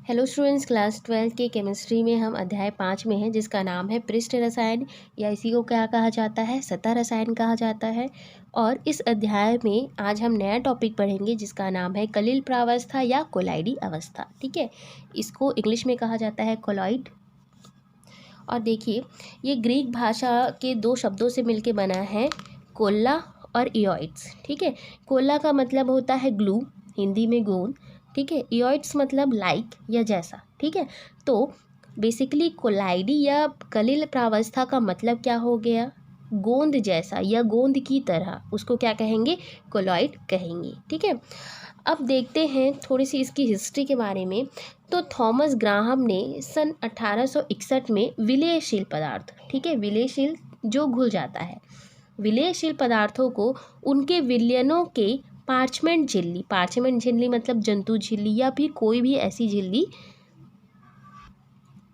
Hello students, class 12 के chemistry में हम अध्याय 5 में हैं जिसका नाम है पृष्ठ रसायन या इसी को क्या कहा जाता है, सतह रसायन कहा जाता है। और इस अध्याय में आज हम नया टॉपिक पढ़ेंगे जिसका नाम है कलिल प्रावस्था या कोलाइडी अवस्था। ठीक है, इसको इंग्लिश में कहा जाता है कोलॉइड। और देखिए, ये ग्रीक भाषा के दो शब्दों से मिलके बना है, कोल्ला और इयोइड्स। ठीक है, कोल्ला का मतलब होता है ग्लू, हिंदी में गोंद। ठीक है, इयोइड्स मतलब लाइक या जैसा। ठीक है, तो बेसिकली कोलाइडी या कलिल प्रावस्था का मतलब क्या हो गया, गोंद जैसा या गोंद की तरह, उसको क्या कहेंगे, कोलॉइड कहेंगे। ठीक है, अब देखते हैं थोड़ी सी इसकी हिस्ट्री के बारे में। तो थॉमस ग्राहम ने सन 1861 में विलयशील पदार्थ, ठीक है, विलयशील जो घुल जाता है, विलयशील पदार्थों को उनके विलयनों के पार्चमेंट झिल्ली मतलब जंतु झिल्ली या फिर कोई भी ऐसी झिल्ली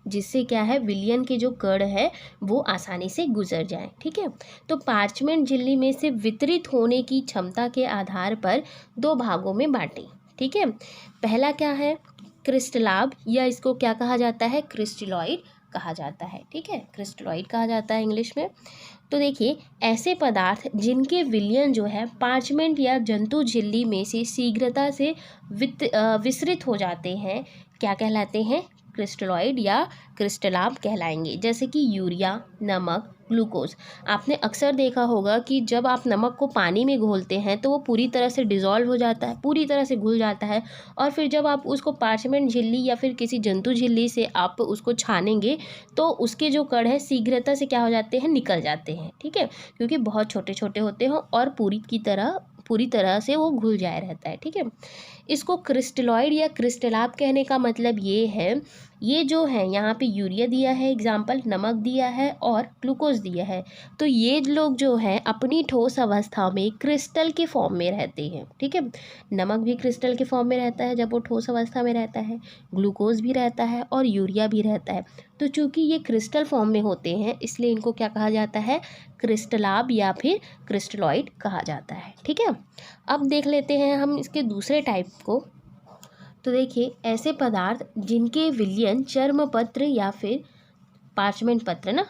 जिससे क्या है, विलयन के जो कण है वो आसानी से गुजर जाए। ठीक है, तो पार्चमेंट झिल्ली में से वितरित होने की क्षमता के आधार पर दो भागों में बांटें। ठीक है, पहला क्या है, क्रिस्टलाब या इसको क्या कहा जाता है, क्रिस्टलॉइड कहा जाता है। ठीक है, क्रिस्टलॉइड कहा जाता है इंग्लिश में। तो देखिए, ऐसे पदार्थ जिनके विलयन जो है पार्चमेंट या जंतु झिल्ली में से शीघ्रता से विसरित हो जाते हैं, क्या कहलाते हैं, क्रिस्टलॉइड या क्रिस्टलाब कहलाएंगे। जैसे कि यूरिया, नमक, ग्लूकोज। आपने अक्सर देखा होगा कि जब आप नमक को पानी में घोलते हैं तो वो पूरी तरह से डिज़ोल्व हो जाता है, पूरी तरह से घुल जाता है, और फिर जब आप उसको पार्चमेंट झिल्ली या फिर किसी जंतु झिल्ली से आप उसको छानेंगे तो उसके जो कण है शीघ्रता से क्या हो जाते हैं, निकल जाते हैं। ठीक है, क्योंकि बहुत छोटे छोटे होते हैं और पूरी तरह से वो घुल जाया रहता है। ठीक है, इसको क्रिस्टलॉइड या क्रिस्टलाब कहने का मतलब ये है, ये जो है यहाँ पे यूरिया दिया है एग्जाम्पल, नमक दिया है और ग्लूकोज दिया है, तो ये लोग जो हैं अपनी ठोस अवस्था में क्रिस्टल के फॉर्म में रहते हैं। ठीक है, नमक भी क्रिस्टल के फॉर्म में रहता है जब वो ठोस अवस्था में रहता है, ग्लूकोज भी रहता है और यूरिया भी रहता है। तो चूंकि ये क्रिस्टल फॉर्म में होते हैं इसलिए इनको क्या कहा जाता है, क्रिस्टलाब या फिर क्रिस्टलॉइड कहा जाता है। ठीक है, अब देख लेते हैं हम इसके दूसरे टाइप को। तो देखिए, ऐसे पदार्थ जिनके विलयन चर्मपत्र या फिर पार्चमेंट पत्र ना,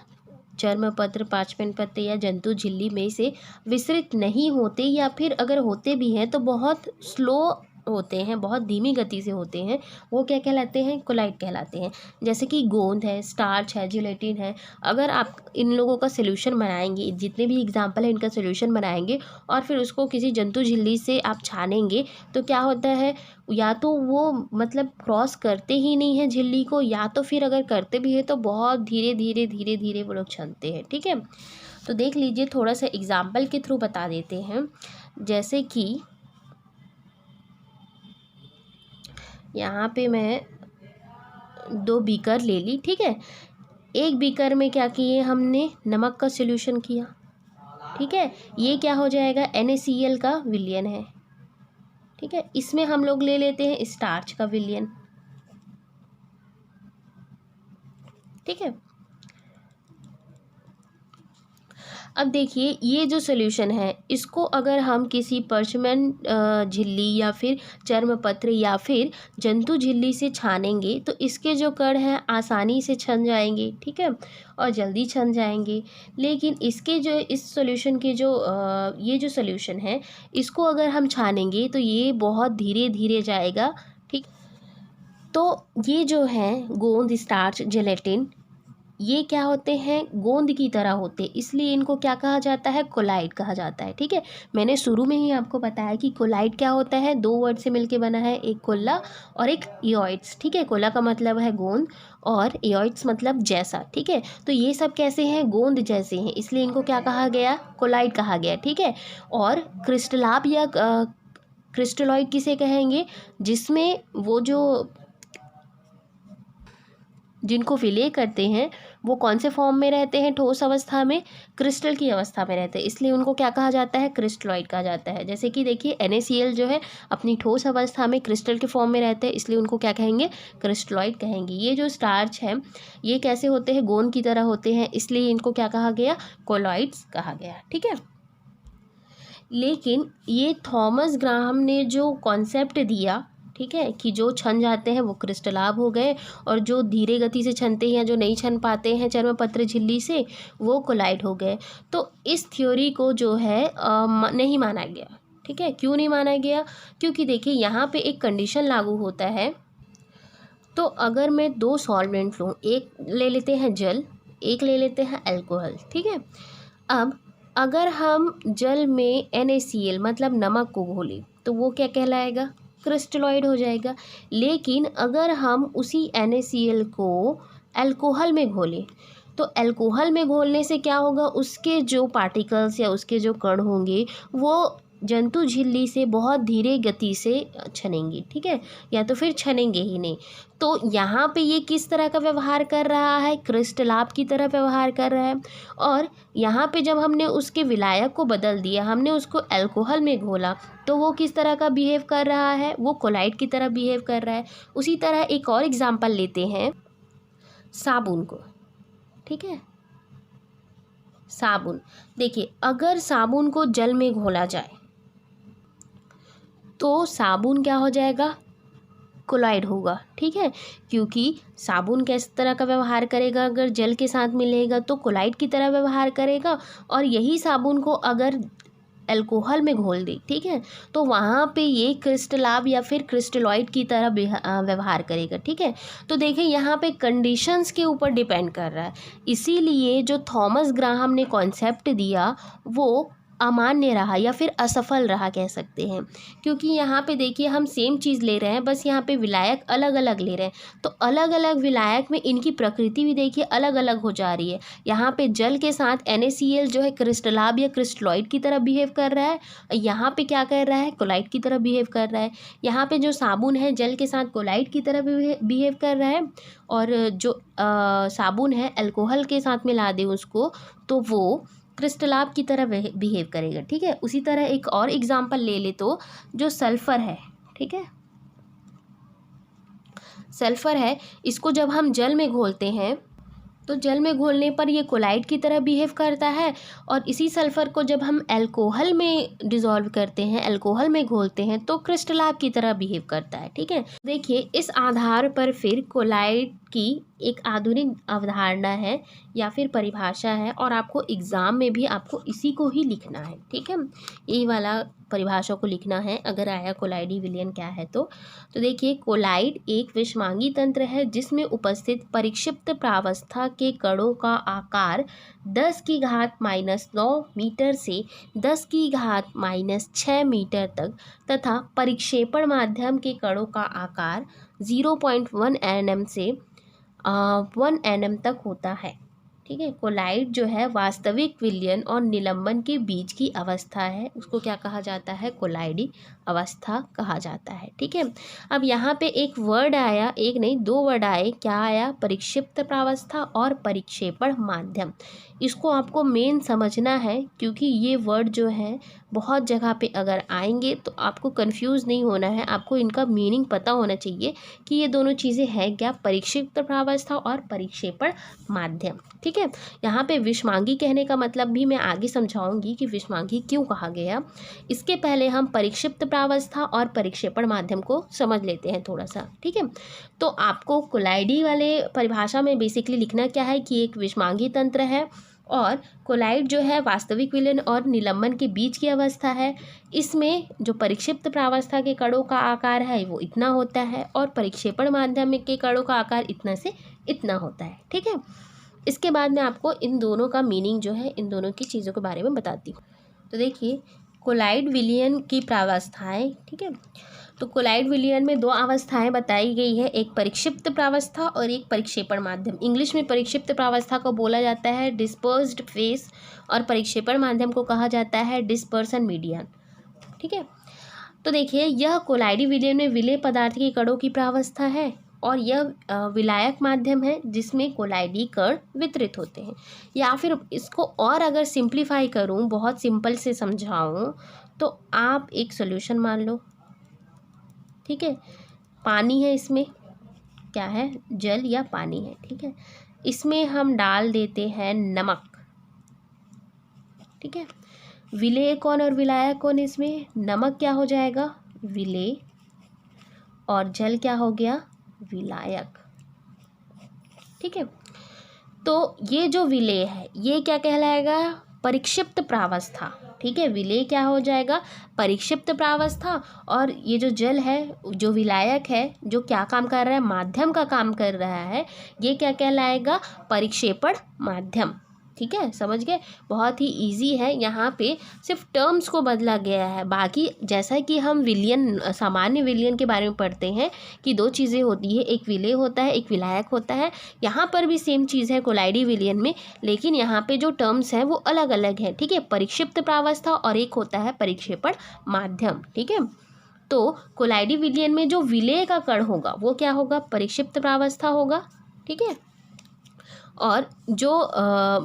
चर्मपत्र, पार्चमेंट पत्र या जंतु झिल्ली में से विसरित नहीं होते, या फिर अगर होते भी हैं तो बहुत स्लो होते हैं, बहुत धीमी गति से होते हैं, वो क्या कहलाते हैं, कोलाइड कहलाते हैं। जैसे कि गोंद है, स्टार्च है, जिलेटिन है। अगर आप इन लोगों का सोल्यूशन बनाएंगे, जितने भी एग्जाम्पल है इनका सोल्यूशन बनाएंगे और फिर उसको किसी जंतु झिल्ली से आप छानेंगे तो क्या होता है, या तो वो मतलब क्रॉस करते ही नहीं है झिल्ली को, या तो फिर अगर करते भी है तो बहुत धीरे धीरे वो लोग छानते हैं। ठीक है, तो देख लीजिए, थोड़ा सा एग्जाम्पल के थ्रू बता देते हैं। जैसे कि यहाँ पे मैं दो बीकर ले ली। ठीक है, एक बीकर में क्या किए, हमने नमक का सॉल्यूशन किया। ठीक है, ये क्या हो जाएगा, NaCl का विलयन है। ठीक है, इसमें हम लोग ले लेते हैं स्टार्च का विलयन। ठीक है, अब देखिए, ये जो सॉल्यूशन है इसको अगर हम किसी पार्चमेंट झिल्ली या फिर चर्मपत्र या फिर जंतु झिल्ली से छानेंगे तो इसके जो कण हैं आसानी से छन जाएंगे। ठीक है, और जल्दी छन जाएंगे। लेकिन इसके जो इस सॉल्यूशन के जो ये जो सॉल्यूशन है इसको अगर हम छानेंगे तो ये बहुत धीरे धीरे जाएगा। ठीक, तो ये जो है गोंद, स्टार्च, जेलेटिन, ये क्या होते हैं, गोंद की तरह होते हैं, इसलिए इनको क्या कहा जाता है, कोलाइड कहा जाता है। ठीक है, मैंने शुरू में ही आपको बताया कि कोलाइड क्या होता है, दो वर्ड से मिलके बना है, एक कोल्ला और एक इयोइड्स। ठीक है, कोला का मतलब है गोंद और इयोइड्स मतलब जैसा। ठीक है, तो ये सब कैसे हैं, गोंद जैसे हैं, इसलिए इनको क्या कहा गया, कोलाइड कहा गया। ठीक है, और क्रिस्टलाब या क्रिस्टलॉइड किसे कहेंगे, जिसमें वो जो जिनको विलय करते हैं वो कौन से फॉर्म में रहते हैं, ठोस अवस्था में, क्रिस्टल की अवस्था में रहते हैं, इसलिए उनको क्या कहा जाता है, क्रिस्टलॉइड कहा जाता है। जैसे कि देखिए, NaCl जो है अपनी ठोस अवस्था में क्रिस्टल के फॉर्म में रहते हैं, इसलिए उनको क्या कहेंगे, क्रिस्टलॉइड कहेंगे। ये जो स्टार्च है ये कैसे होते हैं, गोंद की तरह होते हैं, इसलिए इनको क्या कहा गया, कोलॉइड्स कहा गया। ठीक है, लेकिन ये थॉमस ग्राहम ने जो कॉन्सेप्ट दिया ठीक है, कि जो छन जाते हैं वो क्रिस्टलाभ हो गए और जो धीरे गति से छनते हैं या जो नहीं छन पाते हैं चर्मपत्र झिल्ली से वो कोलाइड हो गए। तो इस थ्योरी को जो है नहीं माना गया। ठीक है, क्यों नहीं माना गया? क्योंकि देखिए यहाँ पे एक कंडीशन लागू होता है। तो अगर मैं दो सॉल्वेंट लूँ, एक ले लेते हैं जल, एक ले लेते हैं अल्कोहल। ठीक है, अब अगर हम जल में NaCl मतलब नमक को घोलें तो वो क्या कहलाएगा? क्रिस्टलॉइड हो जाएगा। लेकिन अगर हम उसी NaCl को अल्कोहल में घोलें तो अल्कोहल में घोलने से क्या होगा? उसके जो पार्टिकल्स या उसके जो कण होंगे वो जंतु झिल्ली से बहुत धीरे गति से छनेंगे। ठीक है, या तो फिर छनेंगे ही नहीं। तो यहाँ पे ये किस तरह का व्यवहार कर रहा है? क्रिस्टलाभ की तरह व्यवहार कर रहा है। और यहाँ पे जब हमने उसके विलायक को बदल दिया, हमने उसको अल्कोहल में घोला, तो वो किस तरह का बिहेव कर रहा है? वो कोलाइड की तरह बिहेव कर रहा है। उसी तरह एक और एग्जाम्पल लेते हैं साबुन को। ठीक है, साबुन, देखिए अगर साबुन को जल में घोला जाए तो साबुन क्या हो जाएगा? कोलाइड होगा। ठीक है, क्योंकि साबुन किस तरह का व्यवहार करेगा? अगर जल के साथ मिलेगा तो कोलाइड की तरह व्यवहार करेगा। और यही साबुन को अगर अल्कोहल में घोल दे, ठीक है, तो वहाँ पे ये क्रिस्टलाभ या फिर क्रिस्टलॉइड की तरह व्यवहार करेगा। ठीक है, तो देखिए यहाँ पे कंडीशंस के ऊपर डिपेंड कर रहा है। इसीलिए जो थॉमस ग्राहम ने कॉन्सेप्ट दिया वो अमान्य रहा या फिर असफल रहा कह सकते हैं। क्योंकि यहाँ पे देखिए हम सेम चीज़ ले रहे हैं, बस यहाँ पे विलायक अलग अलग ले रहे हैं। तो अलग अलग विलायक में इनकी प्रकृति भी देखिए अलग अलग हो जा रही है। यहाँ पे जल के साथ NaCl जो है क्रिस्टलाभ या क्रिस्टलॉइड की तरह बिहेव कर रहा है, यहाँ पे क्या कर रहा है? कोलाइड की तरह बिहेव कर रहा है। यहाँ पे जो साबुन है जल के साथ कोलाइड की तरह बिहेव कर रहा है, और जो साबुन है अल्कोहल के साथ मिला दे उसको तो वो क्रिस्टलाभ की तरह बिहेव करेगा। ठीक है, उसी तरह एक और एग्जांपल ले ले तो जो सल्फर है, ठीक है, सल्फर है, इसको जब हम जल में घोलते हैं तो जल में घोलने पर ये कोलाइड की तरह बिहेव करता है। और इसी सल्फर को जब हम अल्कोहल में डिज़ोल्व करते हैं, अल्कोहल में घोलते हैं, तो क्रिस्टलाभ की तरह बिहेव करता है। ठीक है, देखिए इस आधार पर फिर कोलाइड की एक आधुनिक अवधारणा है या फिर परिभाषा है, और आपको एग्ज़ाम में भी आपको इसी को ही लिखना है। ठीक है, यही वाला परिभाषा को लिखना है अगर आया कोलाइडी विलयन क्या है तो देखिए कोलाइड एक विषमांगी तंत्र है जिसमें उपस्थित परिक्षिप्त प्रावस्था के कणों का आकार 10 की घात -9 मीटर से 10 की घात -6 मीटर तक तथा परिक्षेपण माध्यम के कणों का आकार 0.1 nm से 1 nm तक होता है। ठीक है, कोलाइड जो है वास्तविक विलयन और निलंबन के बीच की अवस्था है, उसको क्या कहा जाता है? कोलाइडी अवस्था कहा जाता है। ठीक है, अब यहाँ पे एक वर्ड आया, एक नहीं दो वर्ड आए, क्या आया? परिक्षिप्त प्रावस्था और परिक्षेपण माध्यम। इसको आपको मेन समझना है क्योंकि ये वर्ड जो है बहुत जगह पे अगर आएंगे तो आपको कंफ्यूज नहीं होना है, आपको इनका मीनिंग पता होना चाहिए कि ये दोनों चीज़ें हैं क्या, परिक्षिप्त प्रावस्था और परिक्षेपण माध्यम। ठीक है, यहाँ पे विषमांगी कहने का मतलब भी मैं आगे समझाऊंगी कि विषमांगी क्यों कहा गया। इसके पहले हम परिक्षिप्त प्रावस्था और परिक्षेपण माध्यम को समझ लेते हैं थोड़ा सा। ठीक है, तो आपको कोलाइडी वाले परिभाषा में बेसिकली लिखना क्या है कि एक विषमांगी तंत्र है और कोलाइड जो है वास्तविक विलयन और निलंबन के बीच की अवस्था है। इसमें जो परिक्षिप्त प्रावस्था के कणों का आकार है वो इतना होता है और परिक्षेपण माध्यम के कणों का आकार इतना से इतना होता है। ठीक है, इसके बाद मैं आपको इन दोनों का मीनिंग जो है, इन दोनों की चीज़ों के बारे में बताती हूँ। तो देखिए कोलाइड विलयन की प्रावस्थाएं। ठीक है, तो कोलाइड विलयन में दो अवस्थाएं बताई गई है, एक परिक्षिप्त प्रावस्था और एक परिक्षेपण माध्यम। इंग्लिश में परिक्षिप्त प्रावस्था को बोला जाता है डिस्पर्स्ड फेस और परिक्षेपण माध्यम को कहा जाता है डिस्पर्सन मीडियन। ठीक है, तो देखिए यह कोलाइडी विलयन में विलेय पदार्थ के कणों की प्रावस्था है और यह विलायक माध्यम है जिसमें कोलाइडी कण वितरित होते हैं। या फिर इसको और अगर सिंप्लीफाई करूं, बहुत सिंपल से समझाऊं तो आप एक सॉल्यूशन मान लो। ठीक है, पानी है, इसमें क्या है? जल या पानी है। ठीक है, इसमें हम डाल देते हैं नमक। ठीक है, विलेय कौन और विलायक कौन? इसमें नमक क्या हो जाएगा? विलेय, और जल क्या हो गया, विलायक। ठीक है, तो ये जो विलेय है ये क्या कहलाएगा, परिक्षिप्त प्रावस्था। ठीक है, विलेय क्या हो जाएगा, परिक्षिप्त प्रावस्था। और ये जो जल है, जो विलायक है, जो क्या काम कर रहा है, माध्यम का काम कर रहा है, ये क्या कहलाएगा, परिक्षेपण माध्यम। ठीक है, समझ गए, बहुत ही इजी है। यहाँ पे सिर्फ टर्म्स को बदला गया है। बाकी जैसा कि हम विलयन, सामान्य विलयन के बारे में पढ़ते हैं कि दो चीज़ें होती है, एक विलेय होता है, एक विलायक होता है। यहाँ पर भी सेम चीज़ है कोलाइडी विलयन में, लेकिन यहाँ पे जो टर्म्स हैं वो अलग अलग है। ठीक है, परिक्षिप्त प्रावस्था और एक होता है परिक्षेपण माध्यम। ठीक है, तो कोलाइडी विलयन में जो विलेय का कण होगा वो क्या होगा, परिक्षिप्त प्रावस्था होगा। ठीक है, और जो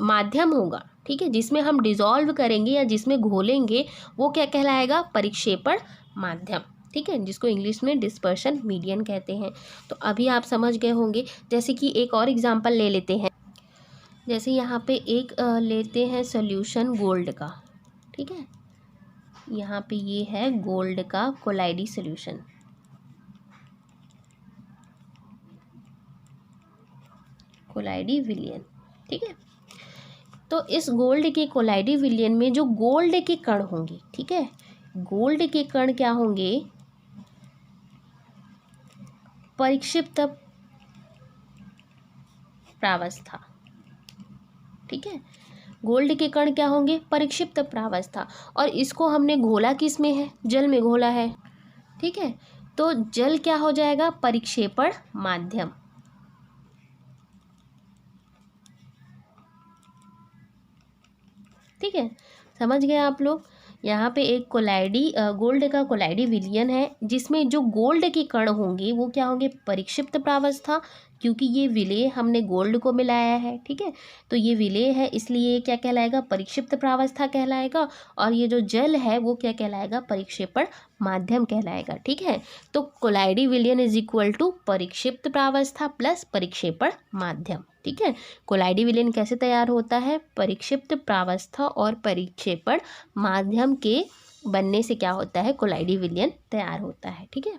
माध्यम होगा, ठीक है, जिसमें हम डिसॉल्व करेंगे या जिसमें घोलेंगे, वो क्या कहलाएगा, परिक्षेपण माध्यम। ठीक है, जिसको इंग्लिश में डिस्पर्शन मीडियम कहते हैं। तो अभी आप समझ गए होंगे। जैसे कि एक और एग्जांपल ले लेते हैं। जैसे यहाँ पे एक लेते हैं सॉल्यूशन गोल्ड का। ठीक है, यहाँ पे ये है गोल्ड का कोलाइडी सॉल्यूशन। कोलाइडी विलयन। ठीक है, तो इस गोल्ड के कोलाइडी विलयन में जो गोल्ड के कण होंगे, ठीक है, गोल्ड के कण क्या होंगे, परिक्षिप्त प्रावस्था। ठीक है, गोल्ड के कण क्या होंगे, परिक्षिप्त प्रावस्था। और इसको हमने घोला किस में है, जल में घोला है। ठीक है, तो जल क्या हो जाएगा, परिक्षेपण माध्यम। ठीक है, समझ गए आप लोग। यहाँ पे एक कोलाइडी गोल्ड का कोलाइडी विलयन है, जिसमें जो गोल्ड के कण होंगे वो क्या होंगे, परिक्षिप्त प्रावस्था, क्योंकि ये विलेय हमने गोल्ड को मिलाया है। ठीक है, तो ये विलेय है, इसलिए ये क्या कहलाएगा, परिक्षिप्त प्रावस्था कहलाएगा। और ये जो जल है वो क्या कहलाएगा, परिक्षेपण माध्यम कहलाएगा। ठीक है, तो कोलाइडी विलयन इज इक्वल टू परिक्षिप्त प्रावस्था प्लस परिक्षेपण माध्यम। ठीक है, कोलाइडी विलयन कैसे तैयार होता है, परिक्षिप्त प्रावस्था और परिक्षेपण माध्यम के बनने से क्या होता है, कोलाइडी विलयन तैयार होता है। ठीक है,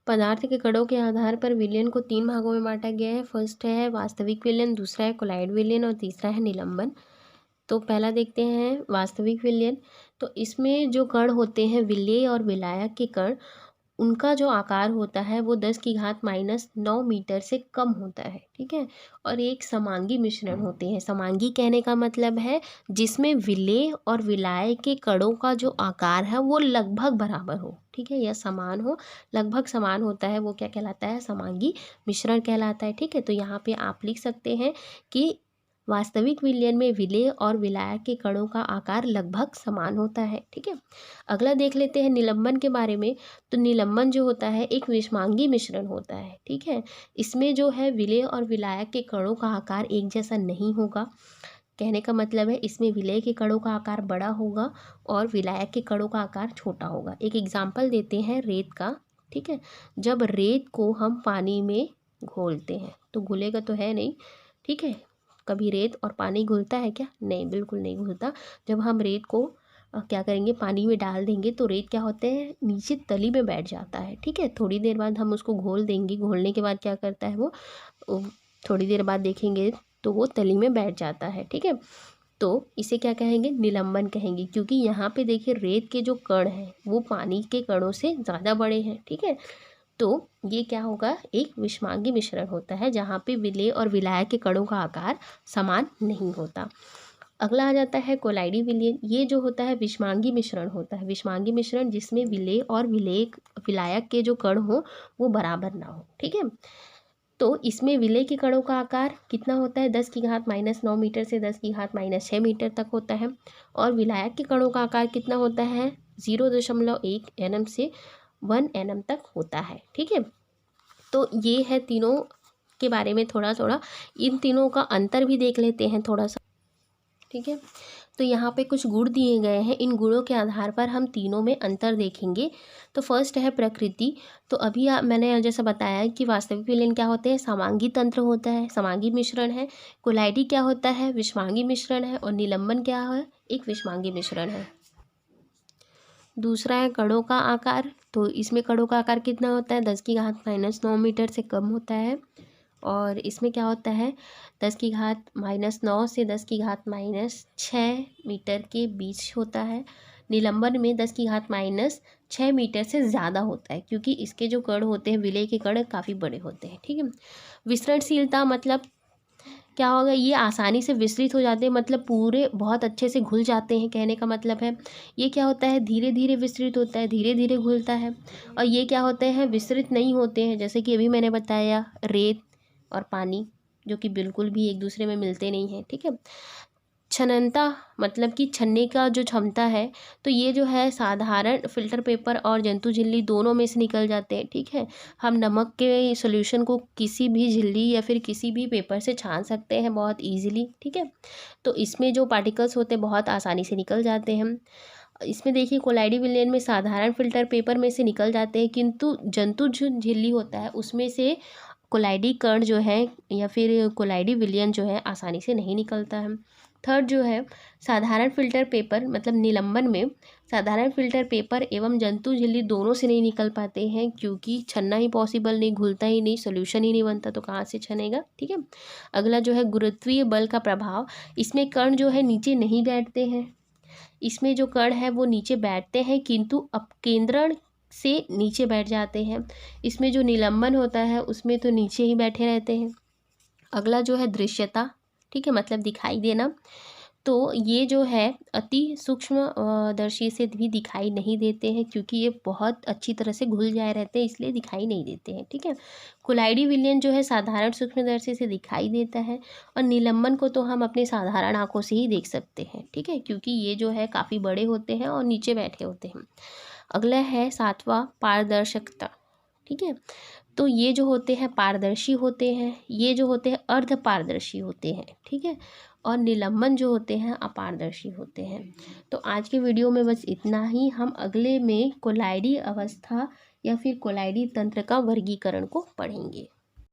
पदार्थ के कणों के आधार पर विलयन को 3 भागों में बांटा गया है। फर्स्ट है वास्तविक विलयन, दूसरा है कोलाइड विलयन और तीसरा है निलंबन। तो पहला देखते हैं वास्तविक विलयन। तो इसमें जो कण होते हैं, विलेय और विलायक के कण, उनका जो आकार होता है वो 10⁻⁹ मीटर से कम होता है। ठीक है, और एक समांगी मिश्रण होते हैं। समांगी कहने का मतलब है जिसमें विलेय और विलायक के कणों का जो आकार है वो लगभग बराबर हो। ठीक है, या समान हो, लगभग समान होता है, वो क्या कहलाता है, समांगी मिश्रण कहलाता है। ठीक है, तो यहाँ पे आप लिख सकते हैं कि वास्तविक विलयन में विलेय और विलायक के कणों का आकार लगभग समान होता है। ठीक है, अगला देख लेते हैं निलंबन के बारे में। तो निलंबन जो होता है एक विषमांगी मिश्रण होता है। ठीक है, इसमें जो है विलेय और विलायक के कणों का आकार एक जैसा नहीं होगा। कहने का मतलब है इसमें विलेय के कणों का आकार बड़ा होगा और विलायक के कणों का आकार छोटा होगा। एक एग्जाम्पल देते हैं रेत का। ठीक है, जब रेत को हम पानी में घोलते हैं, तो घुलेगा तो है नहीं। ठीक है, कभी रेत और पानी घुलता है क्या, नहीं, बिल्कुल नहीं घुलता। जब हम रेत को क्या करेंगे, पानी में डाल देंगे, तो रेत क्या होते हैं, नीचे तली में बैठ जाता है। ठीक है, थोड़ी देर बाद हम उसको घोल देंगे, घोलने के बाद क्या करता है वो थोड़ी देर बाद देखेंगे तो वो तली में बैठ जाता है। ठीक है, तो इसे क्या कहेंगे, निलंबन कहेंगे, क्योंकि यहाँ पे देखिए रेत के जो कण हैं वो पानी के कणों से ज़्यादा बड़े हैं। ठीक है, तो ये क्या होगा, एक विषमांगी मिश्रण होता है जहाँ पे विलेय और विलायक के कणों का आकार समान नहीं होता। अगला आ जाता है कोलाइडी विलयन। ये जो होता है विषमांगी मिश्रण होता है। विषमांगी मिश्रण जिसमें विलेय और विलायक के जो कण हो वो बराबर ना हो। ठीक है, तो इसमें विलेय के कणों का आकार कितना होता है, 10⁻⁹ मीटर से 10⁻�6 मीटर तक होता है। और विलायक के कणों का आकार कितना होता है, 0.1 nm से 1 nm तक होता है। ठीक है, तो ये है तीनों के बारे में थोड़ा थोड़ा। इन तीनों का अंतर भी देख लेते हैं थोड़ा सा। ठीक है, तो यहाँ पे कुछ गुण दिए गए हैं, इन गुणों के आधार पर हम तीनों में अंतर देखेंगे। तो फर्स्ट है प्रकृति। तो अभी मैंने जैसा बताया कि वास्तविक विलयन क्या होते हैं, समांगी तंत्र होता है, समांगी मिश्रण है। कोलाइडी क्या होता है, विषमांगी मिश्रण है। और निलंबन क्या है, एक विषमांगी मिश्रण है। दूसरा है कणों का आकार। तो इसमें कणों का आकार कितना होता है, 10⁻⁻9 मीटर से कम होता है। और इसमें क्या होता है, 10⁻⁻9 से 10⁻⁻6 मीटर के बीच होता है। निलंबन में 10⁻⁻6 मीटर से ज़्यादा होता है, क्योंकि इसके जो कण होते हैं, विलय के कण काफ़ी बड़े होते हैं। ठीक है। विसरणशीलता मतलब क्या होगा, ये आसानी से विसरित हो जाते हैं, मतलब पूरे बहुत अच्छे से घुल जाते हैं, कहने का मतलब है। ये क्या होता है, धीरे धीरे विसरित होता है, धीरे धीरे घुलता है। और ये क्या होते हैं, विसरित नहीं होते हैं, जैसे कि अभी मैंने बताया रेत और पानी, जो कि बिल्कुल भी एक दूसरे में मिलते नहीं हैं। ठीक है। छननता मतलब कि छनने का जो क्षमता है, तो ये जो है साधारण फिल्टर पेपर और जंतु झिल्ली दोनों में से निकल जाते हैं। ठीक है। हम नमक के सॉल्यूशन को किसी भी झिल्ली या फिर किसी भी पेपर से छान सकते हैं बहुत इजीली। ठीक है। तो इसमें जो पार्टिकल्स होते हैं बहुत आसानी से निकल जाते हैं। इसमें देखिए कोलाइडी विलयन में साधारण फिल्टर पेपर में से निकल जाते हैं, किंतु जंतु जो झिल्ली होता है उसमें से कोलाइडी कण जो है या फिर कोलाइडी विलयन जो है आसानी से नहीं निकलता है। थर्ड जो है साधारण फिल्टर पेपर मतलब निलंबन में साधारण फिल्टर पेपर एवं जंतु झिल्ली दोनों से नहीं निकल पाते हैं, क्योंकि छनना ही पॉसिबल नहीं, घुलता ही नहीं, सोल्यूशन ही नहीं बनता, तो कहाँ से छनेगा। ठीक है। अगला जो है गुरुत्वीय बल का प्रभाव, इसमें कण जो है नीचे नहीं बैठते हैं, इसमें जो कण है वो नीचे बैठते हैं किंतु अपकेंद्रण से नीचे बैठ जाते हैं। इसमें जो निलंबन होता है उसमें तो नीचे ही बैठे रहते हैं। अगला जो है दृश्यता, ठीक है, मतलब दिखाई देना, तो ये जो है अति सूक्ष्म दर्शी से भी दिखाई नहीं देते हैं, क्योंकि ये बहुत अच्छी तरह से घुल जाए रहते हैं, इसलिए दिखाई नहीं देते हैं। ठीक है। कोलाइडी विलयन जो है साधारण सूक्ष्मदर्शी से दिखाई देता है, और निलंबन को तो हम अपने साधारण आंखों से ही देख सकते हैं। ठीक है, क्योंकि ये जो है काफ़ी बड़े होते हैं और नीचे बैठे होते हैं। अगला है 7वां पारदर्शकता। ठीक है। तो ये जो होते हैं पारदर्शी होते हैं, ये जो होते हैं अर्ध पारदर्शी होते हैं। ठीक है। और निलंबन जो होते हैं अपारदर्शी होते हैं। तो आज के वीडियो में बस इतना ही। हम अगले में कोलाइडी अवस्था या फिर कोलाइडी तंत्र का वर्गीकरण को पढ़ेंगे।